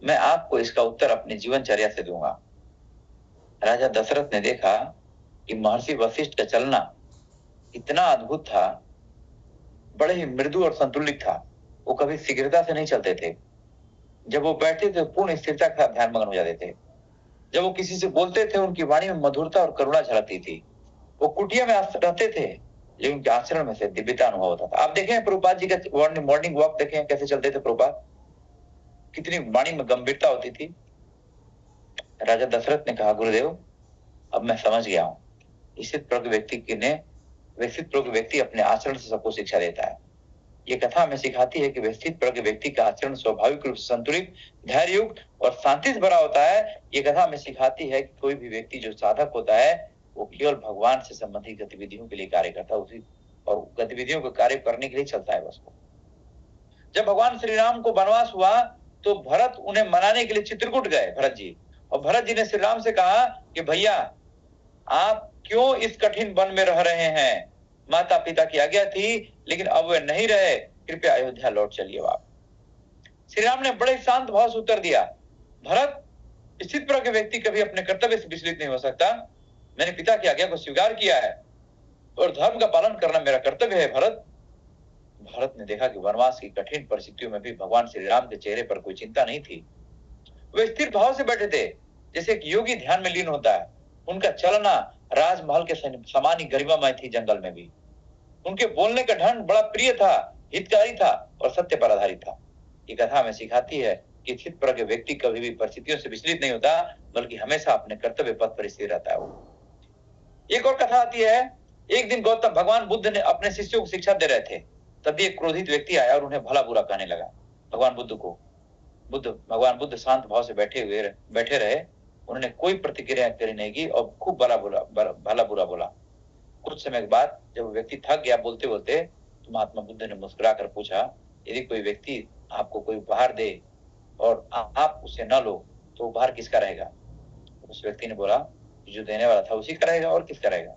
A: मैं आपको इसका उत्तर अपनी जीवनचर्या से दूंगा। राजा दशरथ ने देखा कि महर्षि वशिष्ठ का चलना इतना अद्भुत था, बड़े ही मृदु और संतुलित था। वो कभी शीघ्रता से नहीं चलते थे। जब वो बैठते थे पूर्ण स्थिरता के साथ ध्यान मग्न हो जाते थे। जब वो किसी से बोलते थे उनकी वाणी में मधुरता और करुणा झलकती थी। वो कुटिया में रहते थे, लेकिन उनके आचरण में से दिव्यता अनुभव होता था। आप देखें प्रभुपाद जी का मॉर्निंग वॉक देखें, कैसे चलते थे प्रभुपाद, कितनी वाणी में गंभीरता होती थी। राजा दशरथ ने कहा, गुरुदेव, अब मैं समझ गया हूँ। स्थित प्रज्ञ व्यक्ति अपने आचरण से सबको शिक्षा देता है। ये कथा हमें सिखाती है कि स्थित प्रज्ञ व्यक्ति का आचरण स्वाभाविक रूप से संतुलित, धैर्ययुक्त और शांति से भरा होता है। ये कथा हमें सिखाती है कि कोई भी व्यक्ति जो साधक होता है वो केवल भगवान से संबंधित गतिविधियों के लिए कार्य करता है, उसी और गतिविधियों को कार्य करने के लिए चलता है बस। जब भगवान श्री राम को वनवास हुआ तो भरत उन्हें मनाने के लिए चित्रकूट गए, भरत जी, और भरत जी ने श्री राम से कहा कि भैया आप क्यों इस कठिन वन में रह रहे हैं? माता पिता की आज्ञा थी लेकिन अब वे नहीं रहे, कृपया अयोध्या लौट चलिए आप। श्री राम ने बड़े शांत भाव से उत्तर दिया, भरत, स्थित प्रज्ञ व्यक्ति कभी अपने कर्तव्य से विचलित नहीं हो सकता। मैंने पिता की आज्ञा को स्वीकार किया है और धर्म का पालन करना मेरा कर्तव्य है भरत। भरत ने देखा कि वनवास की कठिन परिस्थितियों में भी भगवान श्री राम के चेहरे पर कोई चिंता नहीं थी। वे स्थिर भाव से बैठे थे जैसे एक योगी ध्यान में लीन होता है। उनका चलना राजमहल के समान ही गरिमामय थी। जंगल में भी उनके बोलने का ढंग बड़ा प्रिय था, हितकारी था और सत्य पर आधारित था। ये कथा हमें सिखाती है कि स्थित प्रज्ञ व्यक्ति कभी भी परिस्थितियों से विचलित नहीं होता, बल्कि हमेशा अपने कर्तव्य पथ पर स्थिर रहता है। वो एक और कथा आती है, एक दिन गौतम भगवान बुद्ध ने अपने शिष्यों को शिक्षा दे रहे थे, तभी एक क्रोधित व्यक्ति आया और उन्हें भला बुरा कहने लगा। भगवान बुद्ध को भगवान बुद्ध शांत भाव से बैठे रहे। उन्होंने कोई प्रतिक्रिया करी नहीं की और खूब भला बुरा बोला। कुछ समय के बाद जब व्यक्ति थक गया बोलते बोलते, तो महात्मा बुद्ध ने मुस्कुराकर पूछा, यदि कोई व्यक्ति आपको कोई उपहार दे और आप उसे न लो तो उपहार किसका रहेगा? उस व्यक्ति ने बोला, जो देने वाला था उसी का रहेगा, और किसका रहेगा?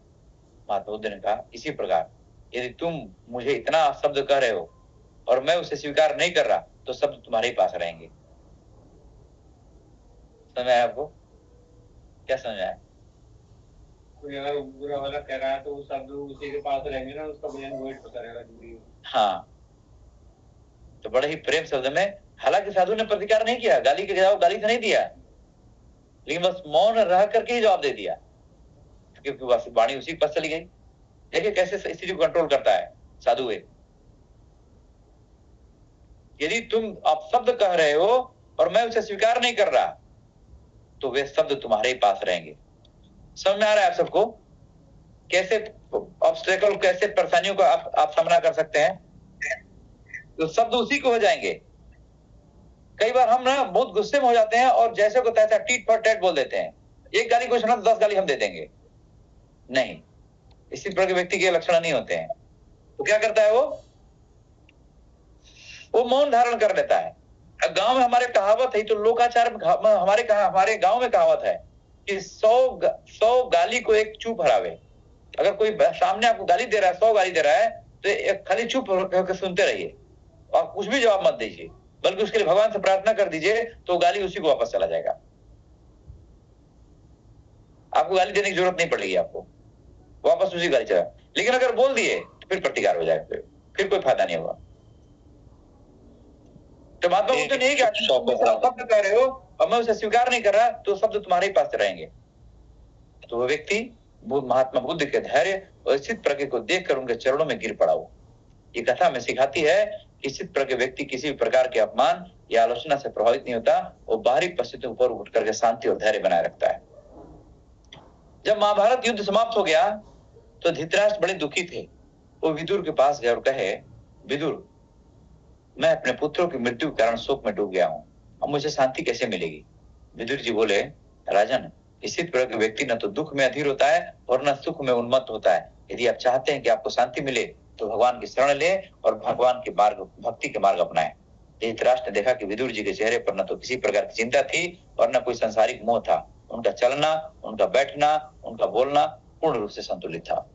A: महात्मा बुद्ध ने कहा, इसी प्रकार यदि तुम मुझे इतना शब्द कह रहे हो और मैं उसे स्वीकार नहीं कर रहा तो शब्द तुम्हारे ही पास रहेंगे। समझ आया आपको? क्या समझ आया?
E: कोई अगर बुरा वाला कह रहा है तो वो शब्द उसी के पास रहेंगे ना, उसका वजन वेट होता रहेगा।
A: हाँ, तो बड़े ही प्रेम शब्द में, हालांकि साधु ने प्रतिकार नहीं किया, गाली के जवाब गाली से नहीं दिया, लेकिन बस मौन रह करके ही जवाब दे दिया, क्योंकि वाणी उसी के पास चली गई। देखिए कैसे स्थिति को कंट्रोल करता है साधु। यदि तुम आप शब्द कह रहे हो और मैं उसे स्वीकार नहीं कर रहा तो वे शब्द तुम्हारे ही पास रहेंगे। समझ में आ रहा है आप सबको? कैसे ऑब्स्टेकल, कैसे परेशानियों को आप सामना कर सकते हैं? तो शब्द उसी को हो जाएंगे। कई बार हम ना बहुत गुस्से में हो जाते हैं और जैसे को तैसा टीट फॉर टैट बोल देते हैं। एक गाली को सुना तो 10 गाली हम दे देंगे। नहीं, इसी प्रकार के व्यक्ति के लक्षण नहीं होते हैं। तो क्या करता है वो मौन धारण कर लेता है। गांव में हमारे कहावत है, तो लोकाचार में हमारे गांव में कहावत है कि 100 गाली को एक चुप हरावे। अगर कोई सामने आपको गाली दे रहा है, 100 गाली दे रहा है, तो एक खाली चुप होकर सुनते रहिए और कुछ भी जवाब मत दीजिए, बल्कि उसके लिए भगवान से प्रार्थना कर दीजिए, तो गाली उसी को वापस चला जाएगा। आपको गाली देने की जरूरत नहीं पड़ेगी, आपको वापस उसी गाली चला। लेकिन अगर बोल दिए तो फिर प्रतिकार हो जाएगा, फिर कोई फायदा नहीं होगा। तो महात्मा बुद्ध ने शब्द कह रहे हो और मैं उसे स्वीकार नहीं कर रहा तो शब्द तुम्हारे पास रहेंगे। तो वो व्यक्ति महात्मा बुद्ध के धैर्य और स्थित प्रज्ञ को देखकर उनके चरणों में गिर पड़ा। ये कथा में सिखाती है कि स्थित प्रज्ञ व्यक्ति किसी भी प्रकार के अपमान या आलोचना से प्रभावित नहीं होता। वो बाहरी परिस्थितियों पर उठ करके शांति और धैर्य बनाए रखता है। जब महाभारत युद्ध समाप्त हो गया तो धृतराष्ट्र बड़े दुखी थे। वो विदुर के पास गए और कहे, विदुर, मैं अपने पुत्रों की मृत्यु के कारण शोक में डूब गया हूं, अब मुझे शांति कैसे मिलेगी? विदुर जी बोले, राजन, स्थित प्रज्ञ व्यक्ति न तो दुख में अधीर होता है और न सुख में उन्मत्त होता है। यदि आप चाहते हैं कि आपको शांति मिले तो भगवान की शरण ले और भगवान के मार्ग, भक्ति के मार्ग अपनाएं। धृतराष्ट्र ने देखा कि विदुर जी के चेहरे पर न तो किसी प्रकार की चिंता थी और न कोई संसारिक मोह था। उनका चलना, उनका बैठना, उनका बोलना पूर्ण रूप से संतुलित था।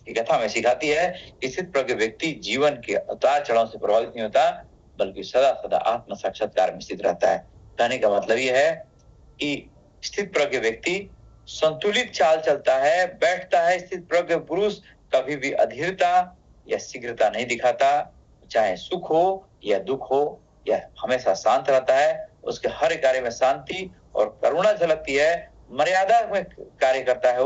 A: ये कथा हमें सिखाती है कि स्थित प्रज्ञ व्यक्ति जीवन के उतार चढ़ाव से प्रभावित नहीं होता, बल्कि सदा सदा आत्म साक्षात्कार में स्थित रहता है। कहने का मतलब यह है कि स्थित प्रज्ञ व्यक्ति संतुलित चाल चलता है, बैठता है। स्थित प्रज्ञ पुरुष कभी भी अधीरता या शीघ्रता नहीं दिखाता, चाहे सुख हो या दुख हो, यह हमेशा शांत रहता है। उसके हर कार्य में शांति और करुणा झलकती है। मर्यादा में कार्य करता है।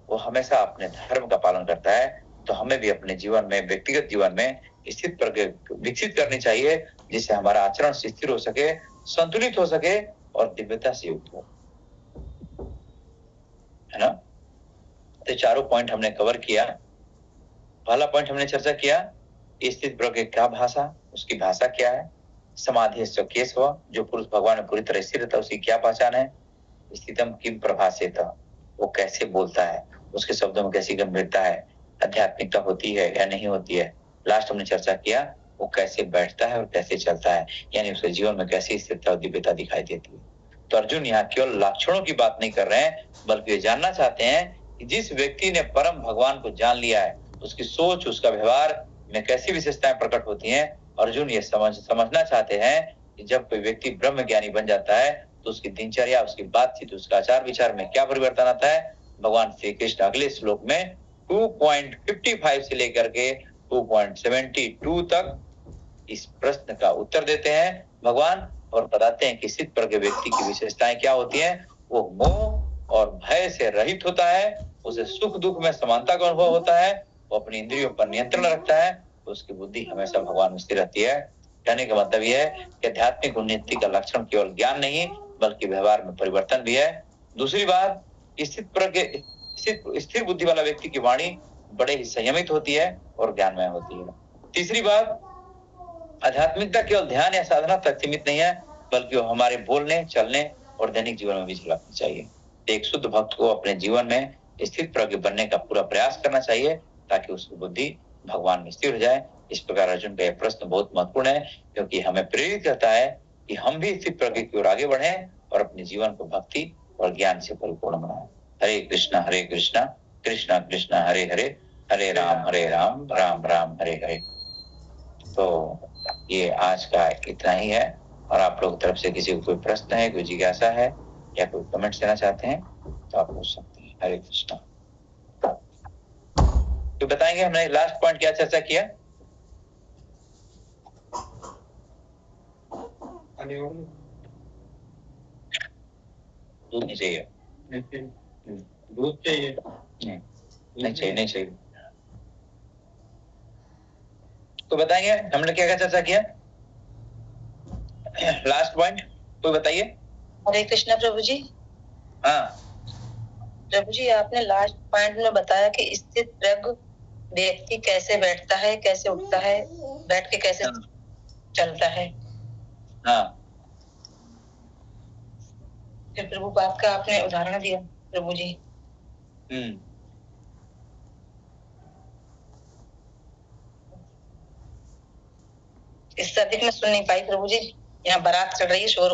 A: वो हमेशा अपने धर्म का पालन करता है। तो हमें भी अपने जीवन में, व्यक्तिगत जीवन में स्थित प्रज्ञ विकसित करनी चाहिए, जिससे हमारा आचरण स्थिर हो सके, संतुलित हो सके और दिव्यता से युक्त हो, है ना? तो चारों पॉइंट हमने कवर किया। पहला पॉइंट हमने चर्चा किया, स्थित प्रज्ञ क्या भाषा, उसकी भाषा क्या है। समाधि केशव, जो पुरुष भगवान में पूरी तरह स्थिर रहता है, उसकी क्या पहचान है। स्थितम किम प्रभाषेत, वो कैसे बोलता है, उसके शब्दों में कैसी गंभीरता है, आध्यात्मिकता होती है या नहीं होती है। लास्ट हमने चर्चा किया वो कैसे बैठता है और कैसे चलता है, यानी उसके जीवन में कैसी स्थिरता और दिव्यता दिखाई देती है। तो अर्जुन यहाँ केवल लक्षणों की बात नहीं कर रहे हैं, बल्कि ये जानना चाहते हैं कि जिस व्यक्ति ने परम भगवान को जान लिया है, उसकी सोच, उसका व्यवहार में कैसी विशेषताएं प्रकट होती हैं। अर्जुन ये समझना चाहते हैं कि जब कोई व्यक्ति ब्रह्म ज्ञानी बन जाता है तो उसकी दिनचर्या, उसकी बातचीत, उसका आचार विचार में क्या परिवर्तन आता है। भगवान श्री कृष्ण अगले श्लोक में 2.55 से लेकर के 2.72 तक इस प्रश्न का उत्तर देते हैं भगवान, और बताते हैं कि स्थित प्रज्ञ व्यक्ति की विशेषताएं क्या होती हैं। वो मोह और भय से रहित होता है, उसे सुख दुख में समानता का अनुभव होता है, वो अपनी इंद्रियों पर नियंत्रण रखता है, तो उसकी बुद्धि हमेशा भगवान में स्थिर रहती है। कहने का मतलब यह है कि आध्यात्मिक उन्नति का लक्षण केवल ज्ञान नहीं बल्कि व्यवहार में परिवर्तन भी है। दूसरी बात, स्थिर बुद्धि वाला व्यक्ति की वाणी बड़े ही संयमित होती है और ज्ञानमय होती है। तीसरी बात, आध्यात्मिकता केवल ध्यान या साधना तक सीमित नहीं है, बल्कि वो हमारे बोलने, चलने और दैनिक जीवन में भी झलकनी चाहिए। एक शुद्ध भक्त को अपने जीवन में स्थित प्रज्ञ बनने का पूरा प्रयास करना चाहिए ताकि उसकी बुद्धि भगवान में स्थिर हो जाए। इस प्रकार अर्जुन का यह प्रश्न बहुत महत्वपूर्ण है, क्योंकि हमें प्रेरित करता है कि हम भी स्थित प्रज्ञ की ओर आगे बढ़ें और अपने जीवन को भक्ति और ज्ञान से परिपूर्ण बनाएं। हरे कृष्णा कृष्णा कृष्णा हरे हरे, हरे राम राम राम हरे हरे। तो ये आज का इतना ही है, और आप लोग तरफ से किसी को कोई प्रश्न है, कोई जिज्ञासा है या कोई कमेंट देना चाहते हैं तो आप पूछ सकते हैं। हरे कृष्णा। तो बताएंगे हमने लास्ट पॉइंट क्या चर्चा किया। दूध नहीं चाहिए,
E: दूध चाहिए,
A: नहीं चाहिए। तो बताएंगे हमने क्या क्या चर्चा किया लास्ट पॉइंट, कोई बताइए।
F: हरे कृष्णा प्रभु जी।
A: हाँ
F: प्रभु जी, आपने लास्ट पॉइंट में बताया कि स्थित प्रज्ञ व्यक्ति कैसे बैठता है, कैसे उठता है, बैठ के कैसे चलता है।
A: हाँ,
F: फिर प्रभु बात का आपने उदाहरण दिया प्रभु जी। इससे अधिक मैं सुन नहीं पाई प्रभु जी, यहाँ बारात चढ़ रही है, शोर